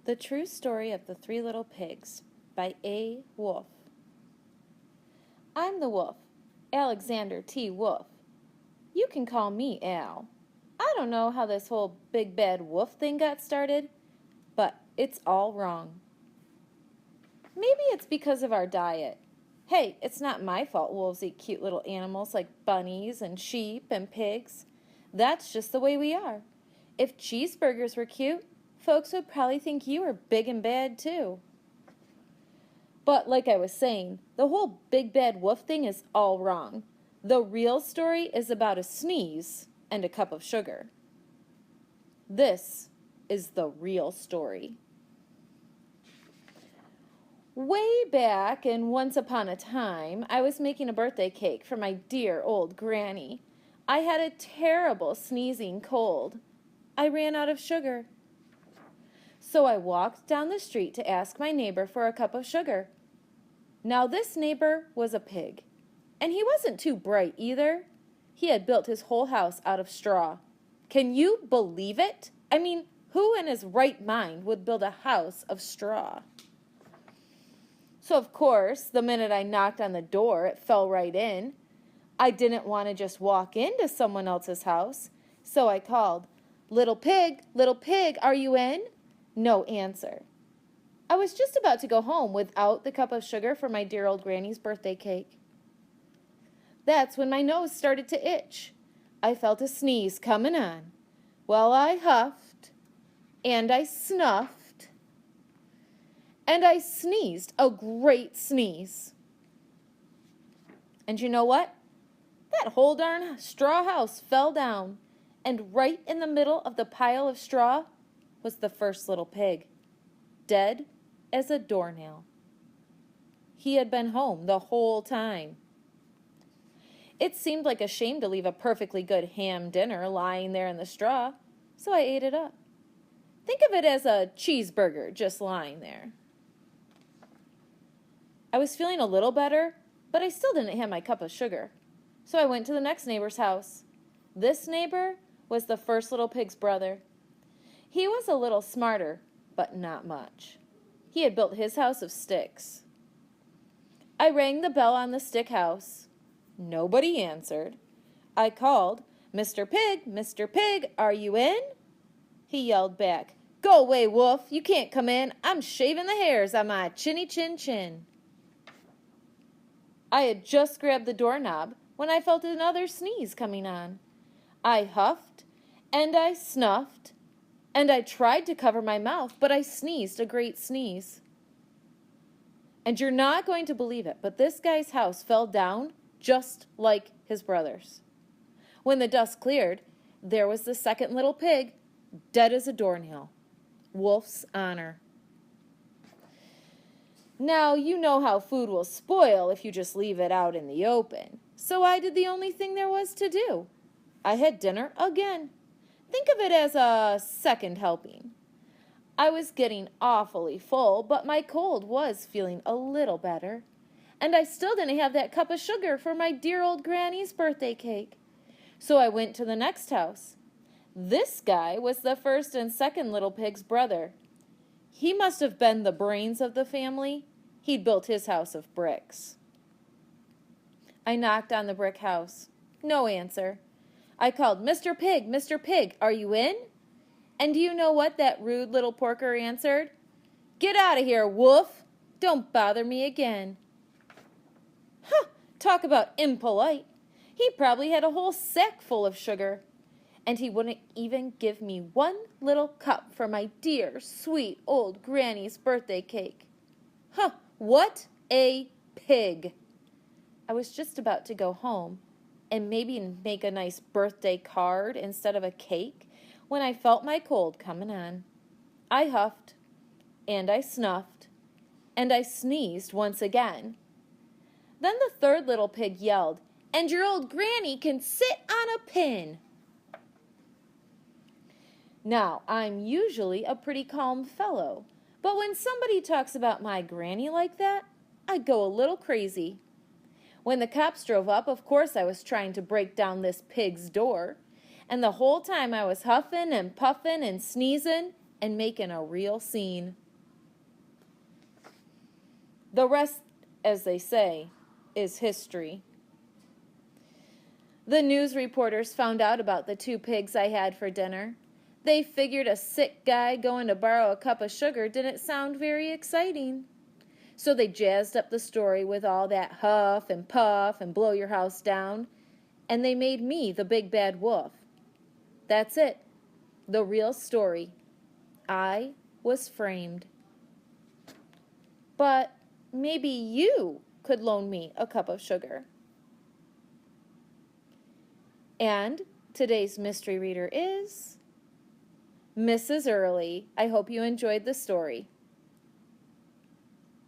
The True Story of the Three Little Pigs by A. Wolf. I'm the wolf, Alexander T. Wolf. You can call me Al. I don't know how this whole big bad wolf thing got started, but it's all wrong. Maybe it's because of our diet. Hey, it's not my fault wolves eat cute little animals like bunnies and sheep and pigs. That's just the way we are. If cheeseburgers were cute, folks would probably think you were big and bad too. But like I was saying, the whole big bad wolf thing is all wrong. The real story is about a sneeze and a cup of sugar. This is the real story. Way back and once upon a time, I was making a birthday cake for my dear old granny. I had a terrible sneezing cold. I ran out of sugar. So I walked down the street to ask my neighbor for a cup of sugar. Now this neighbor was a pig, and he wasn't too bright either. He had built his whole house out of straw. Can you believe it? I mean, who in his right mind would build a house of straw? So of course, the minute I knocked on the door, it fell right in. I didn't want to just walk into someone else's house, so I called, little pig, are you in?" No answer. I was just about to go home without the cup of sugar for my dear old granny's birthday cake. That's when my nose started to itch. I felt a sneeze coming on. Well, I huffed, and I snuffed, and I sneezed a great sneeze. And you know what? That whole darn straw house fell down, and right in the middle of the pile of straw was the first little pig, dead as a doornail. He had been home the whole time. It seemed like a shame to leave a perfectly good ham dinner lying there in the straw, so I ate it up. Think of it as a cheeseburger just lying there. I was feeling a little better, but I still didn't have my cup of sugar, so I went to the next neighbor's house. This neighbor was the first little pig's brother. He was a little smarter, but not much. He had built his house of sticks. I rang the bell on the stick house. Nobody answered. I called, Mr. Pig, are you in?" He yelled back, "Go away, wolf, you can't come in. I'm shaving the hairs on my chinny chin chin." I had just grabbed the doorknob when I felt another sneeze coming on. I huffed, and I snuffed, and I tried to cover my mouth, but I sneezed a great sneeze. And you're not going to believe it, but this guy's house fell down just like his brother's. When the dust cleared, there was the second little pig, dead as a doornail. Wolf's honor. Now, you know how food will spoil if you just leave it out in the open. So I did the only thing there was to do. I had dinner again. Think of it as a second helping. I was getting awfully full, but my cold was feeling a little better. And I still didn't have that cup of sugar for my dear old granny's birthday cake. So I went to the next house. This guy was the first and second little pig's brother. He must have been the brains of the family. He'd built his house of bricks. I knocked on the brick house. No answer. I called, Mr. Pig, are you in?" And do you know what that rude little porker answered? "Get out of here, wolf. Don't bother me again." Huh, talk about impolite. He probably had a whole sack full of sugar. And he wouldn't even give me one little cup for my dear, sweet old granny's birthday cake. Huh, what a pig. I was just about to go home and maybe make a nice birthday card instead of a cake when I felt my cold coming on. I huffed, and I snuffed, and I sneezed once again. Then the third little pig yelled, "And your old granny can sit on a pin." Now, I'm usually a pretty calm fellow, but when somebody talks about my granny like that, I go a little crazy. When the cops drove up, of course I was trying to break down this pig's door, and the whole time I was huffing and puffing and sneezing, and making a real scene. The rest, as they say, is history. The news reporters found out about the 2 pigs I had for dinner. They figured a sick guy going to borrow a cup of sugar didn't sound very exciting. So they jazzed up the story with all that huff and puff and blow your house down, and they made me the big bad wolf. That's it, the real story. I was framed. But maybe you could loan me a cup of sugar. And today's mystery reader is Mrs. Early. I hope you enjoyed the story.